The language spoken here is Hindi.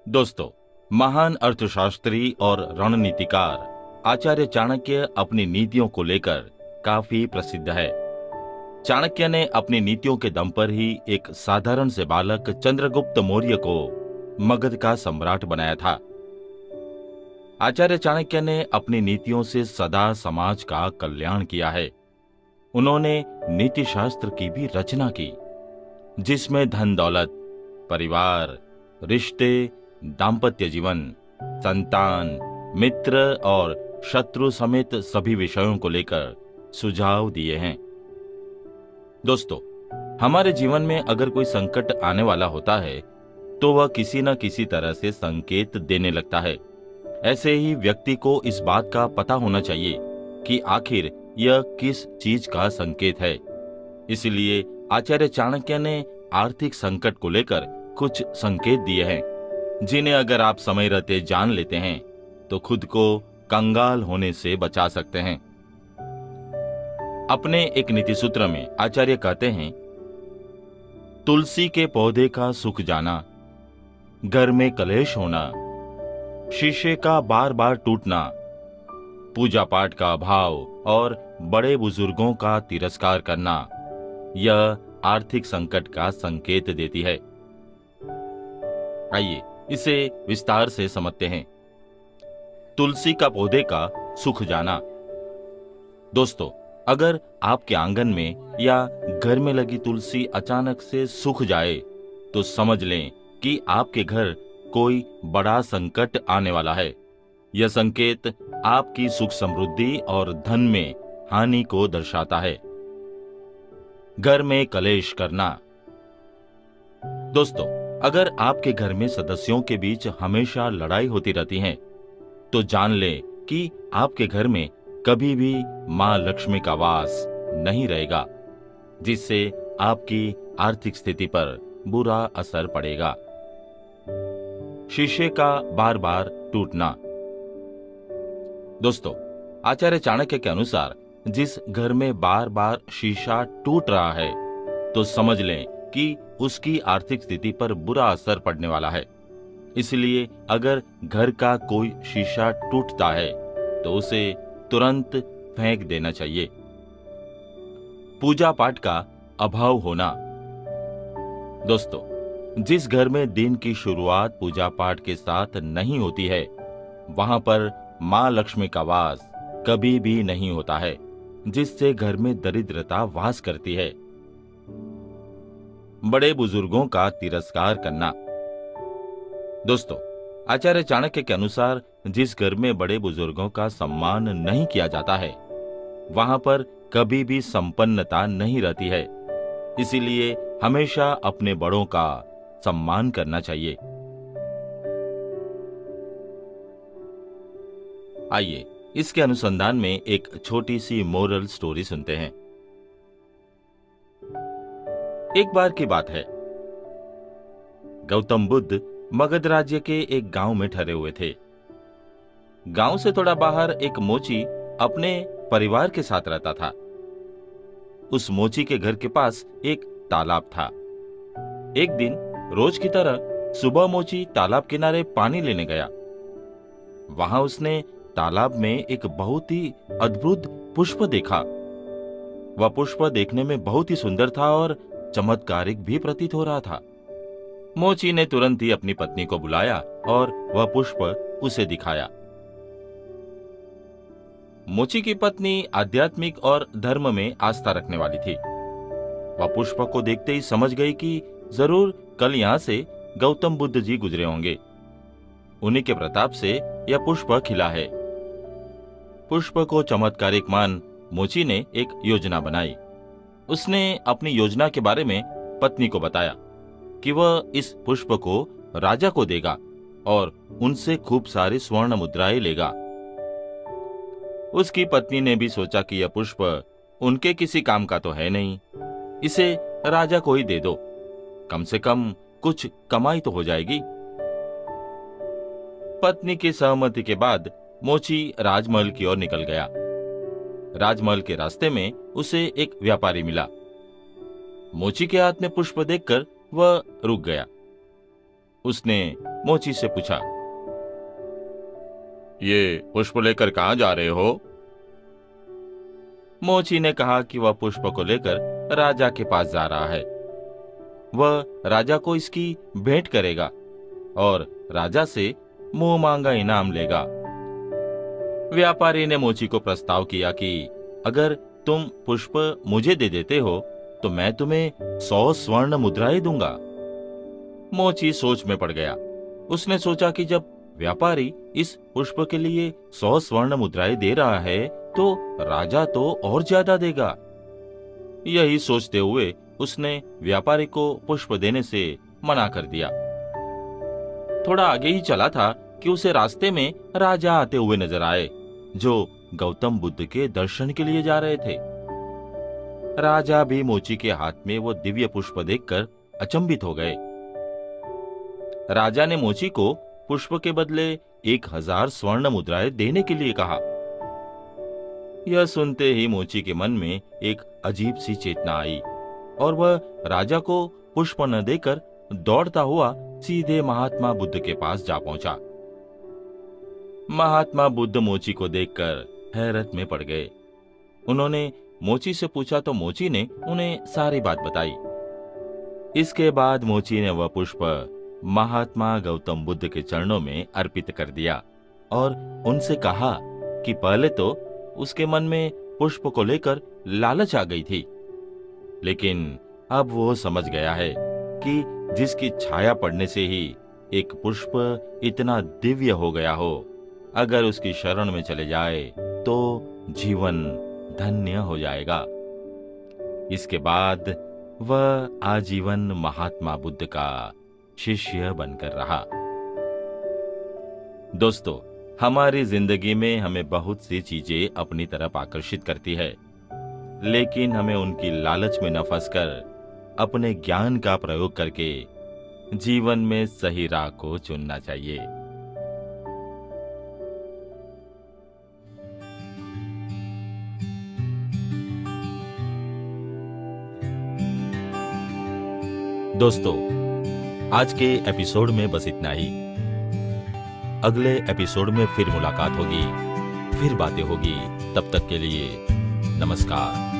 दोस्तों, महान अर्थशास्त्री और रणनीतिकार आचार्य चाणक्य अपनी नीतियों को लेकर काफी प्रसिद्ध है। चाणक्य ने अपनी नीतियों के दम पर ही एक साधारण से बालक चंद्रगुप्त मौर्य को मगध का सम्राट बनाया था। आचार्य चाणक्य ने अपनी नीतियों से सदा समाज का कल्याण किया है। उन्होंने नीति शास्त्र की भी रचना की, जिसमें धन दौलत, परिवार, रिश्ते, दाम्पत्य जीवन, संतान, मित्र और शत्रु समेत सभी विषयों को लेकर सुझाव दिए हैं। दोस्तों, हमारे जीवन में अगर कोई संकट आने वाला होता है तो वह किसी न किसी तरह से संकेत देने लगता है। ऐसे ही व्यक्ति को इस बात का पता होना चाहिए कि आखिर यह किस चीज का संकेत है। इसलिए आचार्य चाणक्य ने आर्थिक संकट को लेकर कुछ संकेत दिए हैं, जिन्हें अगर आप समय रहते जान लेते हैं तो खुद को कंगाल होने से बचा सकते हैं। अपने एक नीति सूत्र में आचार्य कहते हैं, तुलसी के पौधे का सूख जाना, घर में कलेश होना, शीशे का बार बार टूटना, पूजा पाठ का अभाव और बड़े बुजुर्गों का तिरस्कार करना, यह आर्थिक संकट का संकेत देती है। आइए इसे विस्तार से समझते हैं। तुलसी का पौधे का सूख जाना। दोस्तों, अगर आपके आंगन में या घर में लगी तुलसी अचानक से सूख जाए तो समझ लें कि आपके घर कोई बड़ा संकट आने वाला है। यह संकेत आपकी सुख समृद्धि और धन में हानि को दर्शाता है। घर में कलेश करना। दोस्तों, अगर आपके घर में सदस्यों के बीच हमेशा लड़ाई होती रहती है तो जान लें कि आपके घर में कभी भी मां लक्ष्मी का वास नहीं रहेगा, जिससे आपकी आर्थिक स्थिति पर बुरा असर पड़ेगा। शीशे का बार बार टूटना। दोस्तों, आचार्य चाणक्य के अनुसार जिस घर में बार बार शीशा टूट रहा है तो समझ लें कि उसकी आर्थिक स्थिति पर बुरा असर पड़ने वाला है। इसलिए अगर घर का कोई शीशा टूटता है तो उसे तुरंत फेंक देना चाहिए। पूजा पाठ का अभाव होना। दोस्तों, जिस घर में दिन की शुरुआत पूजा पाठ के साथ नहीं होती है, वहां पर मां लक्ष्मी का वास कभी भी नहीं होता है, जिससे घर में दरिद्रता वास करती है। बड़े बुजुर्गों का तिरस्कार करना। दोस्तों, आचार्य चाणक्य के अनुसार जिस घर में बड़े बुजुर्गों का सम्मान नहीं किया जाता है, वहां पर कभी भी संपन्नता नहीं रहती है। इसीलिए हमेशा अपने बड़ों का सम्मान करना चाहिए। आइए इसके अनुसंधान में एक छोटी सी मोरल स्टोरी सुनते हैं। एक बार की बात है, गौतम बुद्ध मगध राज्य के एक गांव में ठहरे हुए थे। गांव से थोड़ा बाहर एक मोची अपने परिवार के साथ रहता था। उस मोची के घर के पास एक तालाब था। एक दिन रोज की तरह सुबह मोची तालाब किनारे पानी लेने गया। वहां उसने तालाब में एक बहुत ही अद्भुत पुष्प देखा। वह पुष्प देखने में बहुत ही सुंदर था और चमत्कारिक भी प्रतीत हो रहा था। मोची ने तुरंत ही अपनी पत्नी को बुलाया और वह पुष्प उसे दिखाया। मोची की पत्नी आध्यात्मिक और धर्म में आस्था रखने वाली थी। वह पुष्प को देखते ही समझ गई कि जरूर कल यहां से गौतम बुद्ध जी गुजरे होंगे। उन्हीं के प्रताप से यह पुष्प खिला है। पुष्प को चमत्कारिक मान मोची ने एक योजना बनाई। उसने अपनी योजना के बारे में पत्नी को बताया कि वह इस पुष्प को राजा को देगा और उनसे खूब सारी स्वर्ण मुद्राएं लेगा। उसकी पत्नी ने भी सोचा कि यह पुष्प उनके किसी काम का तो है नहीं, इसे राजा को ही दे दो, कम से कम कुछ कमाई तो हो जाएगी। पत्नी की सहमति के बाद मोची राजमहल की ओर निकल गया। राजमहल के रास्ते में उसे एक व्यापारी मिला। मोची के हाथ में पुष्प देखकर वह रुक गया। उसने मोची से पूछा, ये पुष्प लेकर कहाँ जा रहे हो? मोची ने कहा कि वह पुष्प को लेकर राजा के पास जा रहा है। वह राजा को इसकी भेंट करेगा और राजा से मुंह मांगा इनाम लेगा। व्यापारी ने मोची को प्रस्ताव किया कि अगर तुम पुष्प मुझे दे देते हो तो मैं तुम्हें 100 स्वर्ण मुद्राएं दूंगा। मोची सोच में पड़ गया। उसने सोचा कि जब व्यापारी इस पुष्प के लिए 100 स्वर्ण मुद्राएं दे रहा है तो राजा तो और ज्यादा देगा। यही सोचते हुए उसने व्यापारी को पुष्प देने से मना कर दिया। थोड़ा आगे ही चला था कि उसे रास्ते में राजा आते हुए नजर आए, जो गौतम बुद्ध के दर्शन के लिए जा रहे थे। राजा भी मोची के हाथ में वो दिव्य पुष्प देखकर अचंभित हो गए। राजा ने मोची को पुष्प के बदले 1000 स्वर्ण मुद्राएं देने के लिए कहा। यह सुनते ही मोची के मन में एक अजीब सी चेतना आई और वह राजा को पुष्प न देकर दौड़ता हुआ सीधे महात्मा बुद्ध के पास जा पहुंचा। महात्मा बुद्ध मोची को देखकर हैरत में पड़ गए। उन्होंने मोची से पूछा तो मोची ने उन्हें सारी बात बताई। इसके बाद मोची ने वह पुष्प महात्मा गौतम बुद्ध के चरणों में अर्पित कर दिया और उनसे कहा कि पहले तो उसके मन में पुष्प को लेकर लालच आ गई थी, लेकिन अब वो समझ गया है कि जिसकी छाया पड़ने से ही एक पुष्प इतना दिव्य हो गया हो, अगर उसकी शरण में चले जाए तो जीवन धन्य हो जाएगा। इसके बाद वह आजीवन महात्मा बुद्ध का शिष्य बनकर रहा। दोस्तों, हमारी जिंदगी में हमें बहुत सी चीजें अपनी तरफ आकर्षित करती है, लेकिन हमें उनकी लालच में न फंसकर अपने ज्ञान का प्रयोग करके जीवन में सही राह को चुनना चाहिए। दोस्तों, आज के एपिसोड में बस इतना ही। अगले एपिसोड में फिर मुलाकात होगी, फिर बातें होगी। तब तक के लिए नमस्कार।